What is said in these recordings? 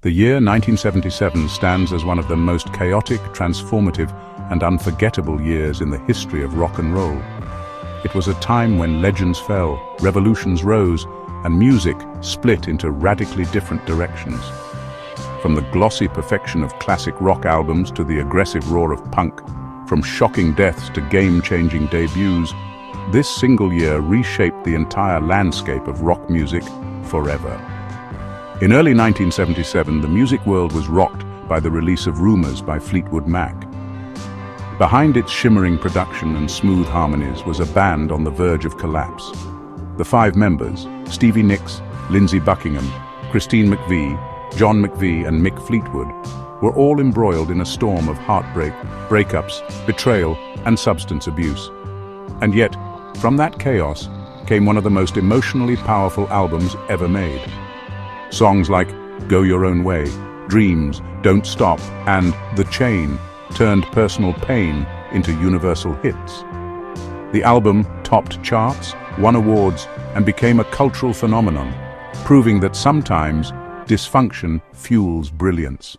The year 1977 stands as one of the most chaotic, transformative, and unforgettable years in the history of rock and roll. It was a time when legends fell, revolutions rose, and music split into radically different directions. From the glossy perfection of classic rock albums to the aggressive roar of punk, from shocking deaths to game-changing debuts, this single year reshaped the entire landscape of rock music forever. In early 1977, the music world was rocked by the release of Rumours by Fleetwood Mac. Behind its shimmering production and smooth harmonies was a band on the verge of collapse. The five members, Stevie Nicks, Lindsey Buckingham, Christine McVie, John McVie and Mick Fleetwood, were all embroiled in a storm of heartbreak, breakups, betrayal, and substance abuse. And yet, from that chaos came one of the most emotionally powerful albums ever made. Songs like Go Your Own Way, Dreams, Don't Stop, and The Chain turned personal pain into universal hits. The album topped charts, won awards, and became a cultural phenomenon, proving that sometimes dysfunction fuels brilliance.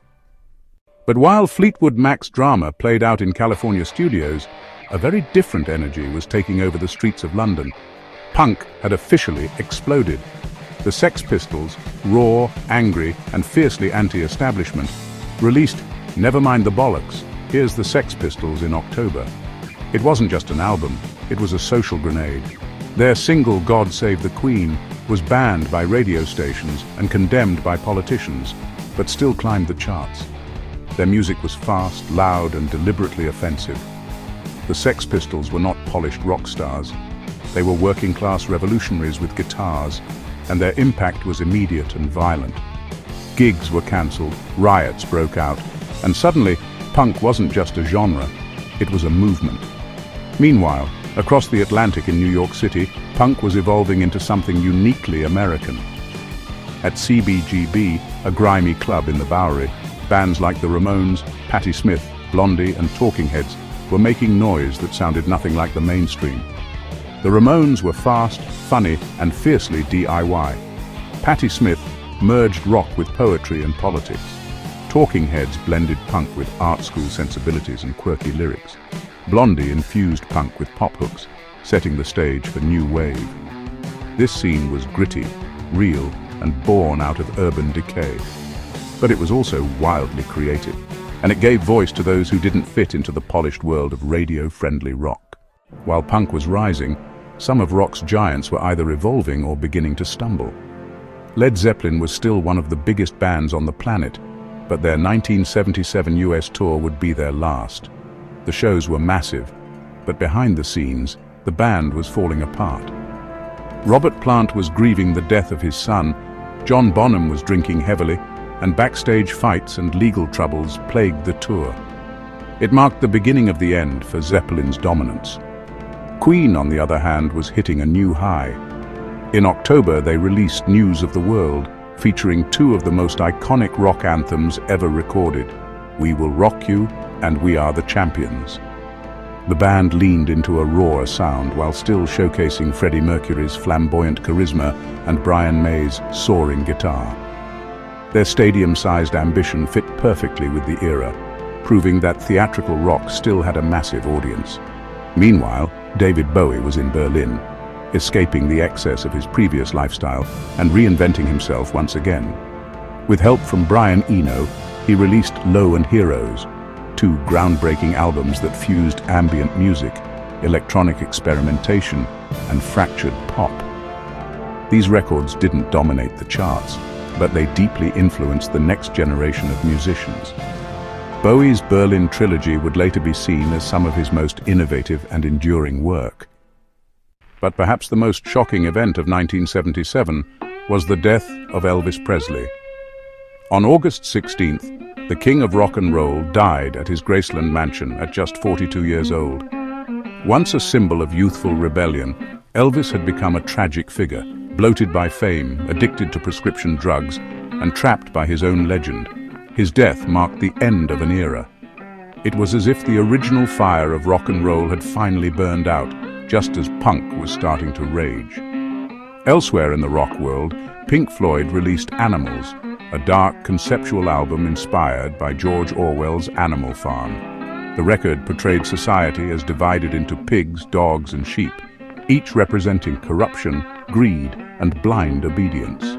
But while Fleetwood Mac's drama played out in California studios, a very different energy was taking over the streets of London. Punk had officially exploded. The Sex Pistols, raw, angry, and fiercely anti-establishment, released Nevermind the Bollocks, Here's the Sex Pistols in October. It wasn't just an album, it was a social grenade. Their single God Save the Queen was banned by radio stations and condemned by politicians, but still climbed the charts. Their music was fast, loud, and deliberately offensive. The Sex Pistols were not polished rock stars. They were working-class revolutionaries with guitars, and their impact was immediate and violent. Gigs were cancelled, riots broke out, and suddenly, punk wasn't just a genre, it was a movement. Meanwhile, across the Atlantic in New York City, punk was evolving into something uniquely American. At CBGB, a grimy club in the Bowery, bands like the Ramones, Patti Smith, Blondie, and Talking Heads were making noise that sounded nothing like the mainstream. The Ramones were fast, funny, and fiercely DIY. Patti Smith merged rock with poetry and politics. Talking Heads blended punk with art school sensibilities and quirky lyrics. Blondie infused punk with pop hooks, setting the stage for new wave. This scene was gritty, real, and born out of urban decay. But it was also wildly creative, and it gave voice to those who didn't fit into the polished world of radio-friendly rock. While punk was rising, some of rock's giants were either evolving or beginning to stumble. Led Zeppelin was still one of the biggest bands on the planet, but their 1977 US tour would be their last. The shows were massive, but behind the scenes, the band was falling apart. Robert Plant was grieving the death of his son, John Bonham was drinking heavily, and backstage fights and legal troubles plagued the tour. It marked the beginning of the end for Zeppelin's dominance. Queen, on the other hand, was hitting a new high. In October, they released News of the World, featuring two of the most iconic rock anthems ever recorded, We Will Rock You and We Are the Champions. The band leaned into a raw sound while still showcasing Freddie Mercury's flamboyant charisma and Brian May's soaring guitar. Their stadium-sized ambition fit perfectly with the era, proving that theatrical rock still had a massive audience. Meanwhile, David Bowie was in Berlin, escaping the excess of his previous lifestyle and reinventing himself once again. With help from Brian Eno, he released Low and Heroes, two groundbreaking albums that fused ambient music, electronic experimentation, and fractured pop. These records didn't dominate the charts, but they deeply influenced the next generation of musicians. Bowie's Berlin trilogy would later be seen as some of his most innovative and enduring work. But perhaps the most shocking event of 1977 was the death of Elvis Presley. On August 16th, the king of rock and roll died at his Graceland mansion at just 42 years old. Once a symbol of youthful rebellion, Elvis had become a tragic figure, bloated by fame, addicted to prescription drugs, and trapped by his own legend. His death marked the end of an era. It was as if the original fire of rock and roll had finally burned out, just as punk was starting to rage. Elsewhere in the rock world, Pink Floyd released Animals, a dark, conceptual album inspired by George Orwell's Animal Farm. The record portrayed society as divided into pigs, dogs, and sheep, each representing corruption, greed, and blind obedience.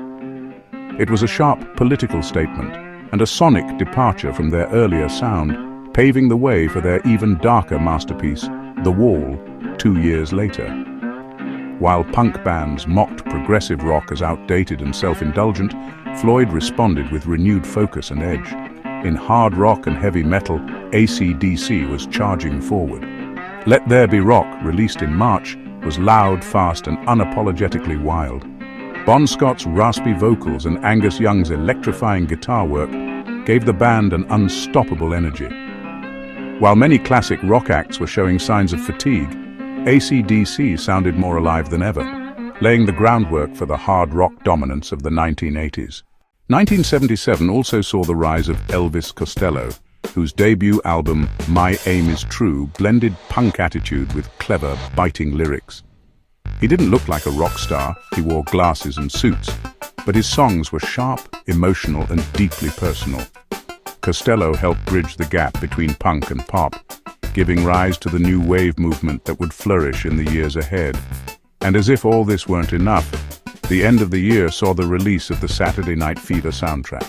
It was a sharp political statement and a sonic departure from their earlier sound, paving the way for their even darker masterpiece, The Wall, 2 years later. While punk bands mocked progressive rock as outdated and self-indulgent, Floyd responded with renewed focus and edge. In hard rock and heavy metal, AC/DC was charging forward. Let There Be Rock, released in March, was loud, fast, and unapologetically wild. Bon Scott's raspy vocals and Angus Young's electrifying guitar work gave the band an unstoppable energy. While many classic rock acts were showing signs of fatigue, AC/DC sounded more alive than ever, laying the groundwork for the hard rock dominance of the 1980s. 1977 also saw the rise of Elvis Costello, whose debut album, My Aim Is True, blended punk attitude with clever, biting lyrics. He didn't look like a rock star, he wore glasses and suits, but his songs were sharp, emotional, and deeply personal. Costello helped bridge the gap between punk and pop, giving rise to the new wave movement that would flourish in the years ahead. And as if all this weren't enough, the end of the year saw the release of the Saturday Night Fever soundtrack.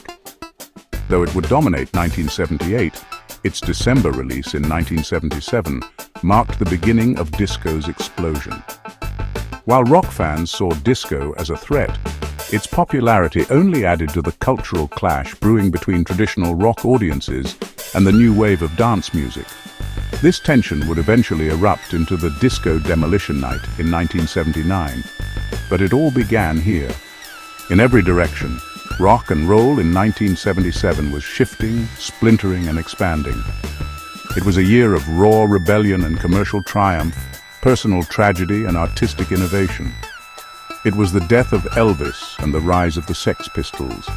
Though it would dominate 1978, its December release in 1977 marked the beginning of disco's explosion. While rock fans saw disco as a threat, its popularity only added to the cultural clash brewing between traditional rock audiences and the new wave of dance music. This tension would eventually erupt into the Disco Demolition Night in 1979, but it all began here. In every direction, rock and roll in 1977 was shifting, splintering, and expanding. It was a year of raw rebellion and commercial triumph, personal tragedy and artistic innovation. It was the death of Elvis and the rise of the Sex Pistols.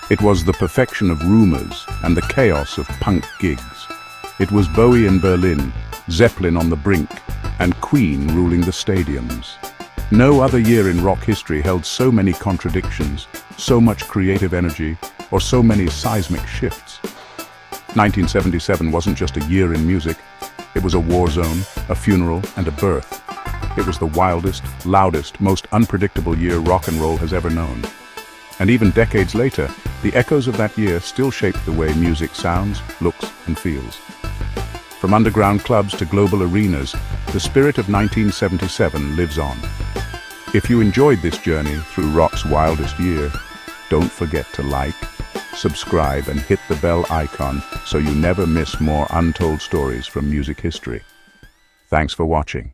It was the perfection of rumors and the chaos of punk gigs. It was Bowie in Berlin, Zeppelin on the brink, and Queen ruling the stadiums. No other year in rock history held so many contradictions, so much creative energy, or so many seismic shifts. 1977 wasn't just a year in music. It was a war zone, a funeral, and a birth. It was the wildest, loudest, most unpredictable year rock and roll has ever known. And even decades later, the echoes of that year still shape the way music sounds, looks, and feels. From underground clubs to global arenas, the spirit of 1977 lives on. If you enjoyed this journey through rock's wildest year, don't forget to like, subscribe, and hit the bell icon so you never miss more untold stories from music history. Thanks for watching.